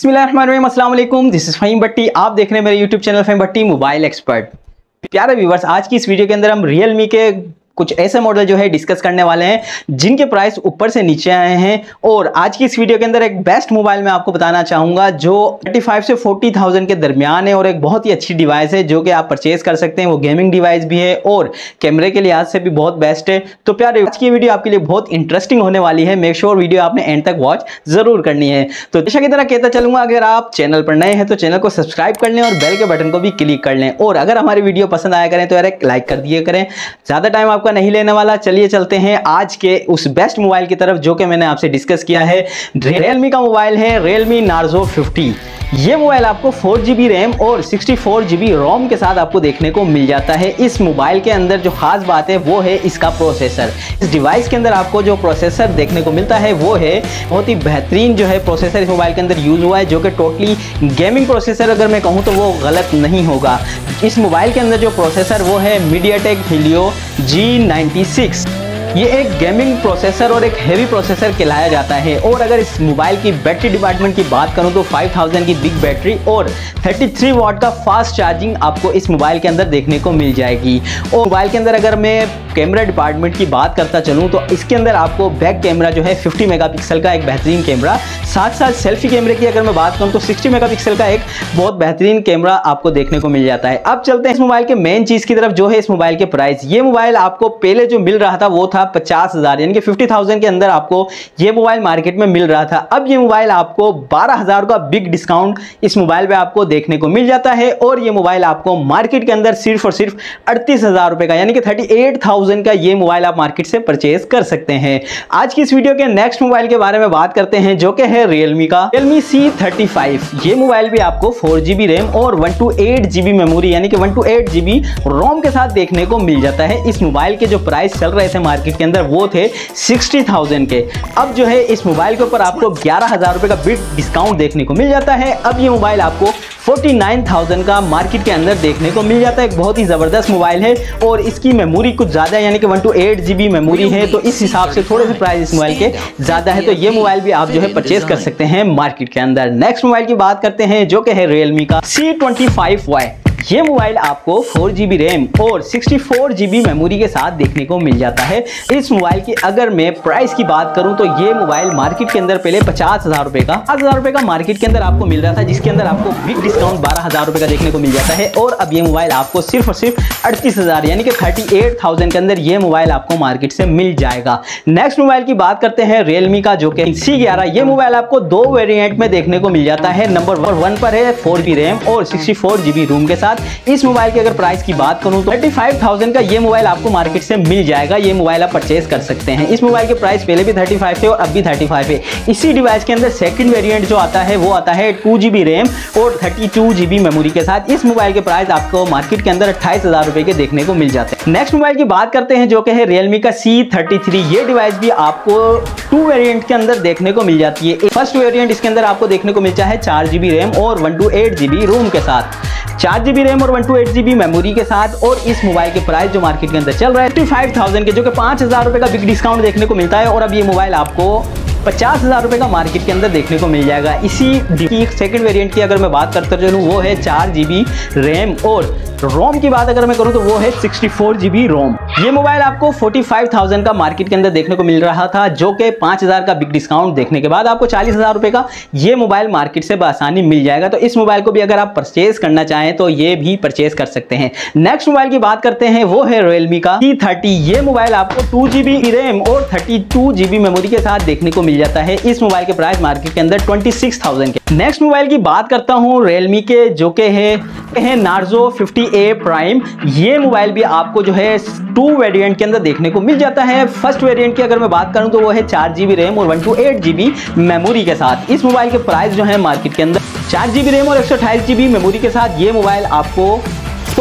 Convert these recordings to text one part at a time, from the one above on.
बिस्मिल्लाहिर्रहमानिर्रहीम, अस्सलाम वालेकुम। दिस इज फहीम भट्टी। आप देख रहे हैं मेरे यूट्यूब चैनल फहीम भट्टी मोबाइल एक्सपर्ट। प्यारे व्यूवर्स, आज की इस वीडियो के अंदर हम रियलमी के कुछ ऐसे मॉडल जो है डिस्कस करने वाले हैं जिनके प्राइस ऊपर से नीचे आए हैं। और आज की इस वीडियो के अंदर एक बेस्ट मोबाइल मैं आपको बताना चाहूँगा जो 35 से 40,000 के दरमियान है और एक बहुत ही अच्छी डिवाइस है जो कि आप परचेज कर सकते हैं। वो गेमिंग डिवाइस भी है और कैमरे के लिहाज से भी बहुत बेस्ट है। तो प्यारे, आज की वीडियो आपके लिए बहुत इंटरेस्टिंग होने वाली है। मेक श्योर वीडियो आपने एंड तक वॉच जरूर करनी है। तो जैसा की तरह कहता चलूंगा, अगर आप चैनल पर नए हैं तो चैनल को सब्सक्राइब कर लें और बेल के बटन को भी क्लिक कर लें। और अगर हमारी वीडियो पसंद आया करें तो यार एक लाइक कर दिए करें। ज्यादा टाइम आपका नहीं लेने वाला, चलिए चलते हैं आज के उस बेस्ट मोबाइल की तरफ जो कि मैंने आपसे डिस्कस किया है। रियलमी का मोबाइल है रियलमी नार्जो 50। ये मोबाइल आपको 4GB रैम और 64GB रोम के साथ आपको देखने को मिल जाता है। इस मोबाइल के अंदर जो खास बात है वो है इसका प्रोसेसर। इस डिवाइस के अंदर आपको जो प्रोसेसर देखने को मिलता है वो है बहुत ही बेहतरीन जो है प्रोसेसर इस मोबाइल के अंदर यूज हुआ है, जो कि टोटली गेमिंग प्रोसेसर अगर मैं कहूँ तो वो गलत नहीं होगा। इस मोबाइल के अंदर जो प्रोसेसर वो है मीडियाटेक हीलियो G96। ये एक गेमिंग प्रोसेसर और एक हेवी प्रोसेसर कहलाया जाता है। और अगर इस मोबाइल की बैटरी डिपार्टमेंट की बात करूं तो 5000 की बिग बैटरी और 33 वाट का फास्ट चार्जिंग आपको इस मोबाइल के अंदर देखने को मिल जाएगी। और मोबाइल के अंदर अगर मैं कैमरा डिपार्टमेंट की बात करता चलूं तो इसके अंदर आपको बैक कैमरा जो है 50 मेगापिक्सल का एक बेहतरीन कैमरा, साथ साथ सेल्फी कैमरे की अगर मैं बात करूं तो 60 मेगापिक्सल का एक बहुत बेहतरीन कैमरा आपको देखने को मिल जाता है। अब चलते हैं इस मोबाइल के मेन चीज की तरफ जो है इस मोबाइल के प्राइस। ये मोबाइल आपको पहले जो मिल रहा था वो था 50,000 यानी कि 50,000 के अंदर आपको ये मोबाइल मार्केट में मिल रहा था। अब ये मोबाइल आपको 12,000 का बिग डिस्काउंट इस मोबाइल पे आपको देखने को मिल जाता है। और ये मोबाइल आपको मार्केट के अंदर सिर्फ और सिर्फ 38,000 रुपए का यानी कि 38,000 का ये मोबाइल आप मार्केट से परचेज कर सकते हैं। आज की इस वीडियो के नेक्स्ट मोबाइल के बारे में बात करते हैं जो कि है रियलमी का Realme C35। ये मोबाइल भी आपको 4GB रैम और 128GB मेमोरी यानी कि 128GB रोम के साथ देखने को मिल जाता है। इस मोबाइल के जो प्राइस चल रहे थे मार्केट के अंदर वो थे 60,000 के। अब जो है इस मोबाइल के ऊपर आपको 11,000 रुपए का बिग डिस्काउंट देखने को मिल जाता है। अब ये मोबाइल आपको 49,000 का मार्केट के अंदर देखने को मिल जाता है। एक बहुत ही जबरदस्त मोबाइल है और इसकी मेमोरी कुछ ज्यादा यानी कि 128GB मेमोरी है, तो इस हिसाब से थोड़े से प्राइस इस मोबाइल के ज्यादा है। तो ये मोबाइल भी आप जो है परचेज कर सकते हैं मार्केट के अंदर। नेक्स्ट मोबाइल की बात करते हैं जो कि है रियलमी का C25Y। ये मोबाइल आपको 4GB रैम और 64GB मेमोरी के साथ देखने को मिल जाता है। इस मोबाइल की अगर मैं प्राइस की बात करूं तो ये मोबाइल मार्केट के अंदर पहले 50,000 रुपए का 50,000 रुपए का मार्केट के अंदर आपको मिल रहा था, जिसके अंदर आपको बिग डिस्काउंट 12,000 रुपए का देखने को मिल जाता है। और अब ये मोबाइल आपको सिर्फ और सिर्फ 38,000 यानी कि 38,000 के अंदर ये मोबाइल आपको मार्केट से मिल जाएगा। नेक्स्ट मोबाइल की बात करते हैं रियलमी का जो कि C11। ये मोबाइल आपको दो वेरिएंट में देखने को मिल जाता है। नंबर 1 पर है 4GB रैम और 64GB रोम के साथ। इस मोबाइल की अगर प्राइस की बात करूं तो 35,000 का ये मोबाइल आपको मार्केट से मिल जाएगा। ये मोबाइल आप परचेज कर सकते हैं। इस मोबाइल के प्राइस पहले भी 35 थे और अब भी 35 है। इसी डिवाइस के अंदर सेकंड वेरिएंट जो आता है वो आता है 2GB रैम और 32GB मेमोरी के साथ। इस मोबाइल के प्राइस आपको मार्केट के अंदर 28,000 रुपए के देखने को मिल जाते हैं। नेक्स्ट मोबाइल की बात करते हैं जो कि है रियलमी का C33। ये डिवाइस भी आपको 2 वेरिएंट के अंदर देखने को मिल जाती है। फर्स्ट वेरिएंट इसके अंदर आपको देखने को मिलता है 4GB रैम और 128GB रोम के साथ, 4GB रैम और 128GB मेमोरी के साथ। और इस मोबाइल के प्राइस जो मार्केट के अंदर चल रहा है 55,000 के, जो कि 5,000 रुपए का बिग डिस्काउंट देखने को मिलता है। और अब ये मोबाइल आपको 50,000 रुपए का मार्केट के अंदर देखने को मिल जाएगा। इसी की सेकंड वेरिएंट की अगर मैं बात करता चलूँ वो है 4GB रैम और रोम की बात अगर मैं करूँ तो वो है 64GB रोम। ये मोबाइल आपको 45,000 का मार्केट के अंदर देखने को मिल रहा था, जो कि 5,000 का बिग डिस्काउंट देखने के बाद आपको 40,000 रुपए का ये मोबाइल मार्केट से बआसानी मिल जाएगा। तो इस मोबाइल को भी अगर आप परचेज करना चाहें तो ये भी परचेज कर सकते हैं। नेक्स्ट मोबाइल की बात करते हैं वो है रियलमी का C30। ये मोबाइल आपको 2GB रैम और 32GB मेमोरी के साथ देखने को मिल जाता है। इस मोबाइल के प्राइस मार्केट के अंदर 26,000 के। नेक्स्ट मोबाइल की बात करता हूं रियलमी के जो कि है नार्जो 50A प्राइम। ये मोबाइल भी आपको जो है 2 वेरिएंट के अंदर देखने को मिल जाता है। फर्स्ट वेरिएंट की अगर मैं बात करूं तो वो है 4GB रैम और 128GB मेमोरी के साथ। इस मोबाइल के प्राइस जो है मार्केट के अंदर 4GB रैम और 128GB मेमोरी के साथ ये मोबाइल आपको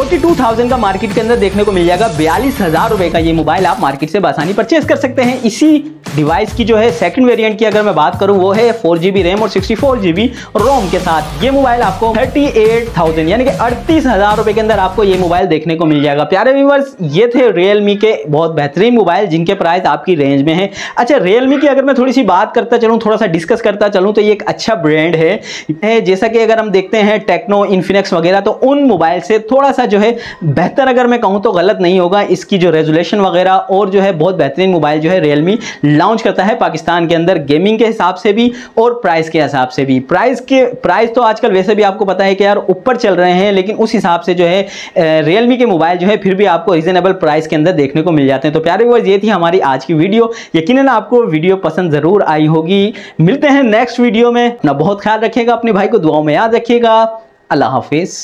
42,000 का मार्केट के अंदर देखने को मिल जाएगा। 42,000 रुपए का ये मोबाइल आप मार्केट से आसानी परचेज कर सकते हैं। इसी डिवाइस की जो है सेकंड वेरिएंट की अगर मैं बात करूं वो है 4GB रैम और 64GB रोम के साथ। ये मोबाइल आपको 38,000 यानी कि 38,000 रुपए के अंदर आपको ये मोबाइल देखने को मिल जाएगा। प्यारे व्यूअर्स, ये थे Realme के बहुत बेहतरीन मोबाइल जिनके प्राइस आपकी रेंज में है। अच्छा, Realme की अगर मैं थोड़ी सी बात करता चलूं, थोड़ा सा डिस्कस करता चलूं, तो ये एक अच्छा ब्रांड है। जैसा कि अगर हम देखते हैं टेक्नो, इन्फिनिक्स वगैरह, तो उन मोबाइल से थोड़ा सा जो है बेहतर अगर मैं कहूं तो गलत नहीं होगा। इसकी जो रेजोल्यूशन वगैरह और जो है बहुत बेहतरीन मोबाइल जो है Realme लॉन्च करता है पाकिस्तान के अंदर, गेमिंग के हिसाब से भी और प्राइस के हिसाब से भी। प्राइस तो आजकल वैसे भी आपको पता है कि यार ऊपर चल रहे हैं, लेकिन उस हिसाब से जो है Realme के मोबाइल जो है फिर भी आपको रीजनेबल प्राइस के अंदर देखने को मिल जाते हैं। तो प्यारे व्यूअर्स, ये थी हमारी आज की वीडियो। यकीनन आपको वीडियो पसंद जरूर आई होगी। मिलते हैं नेक्स्ट वीडियो में। अपना बहुत ख्याल रखिएगा, अपने भाई को दुआओं में याद रखिएगा। अल्लाह हाफिज।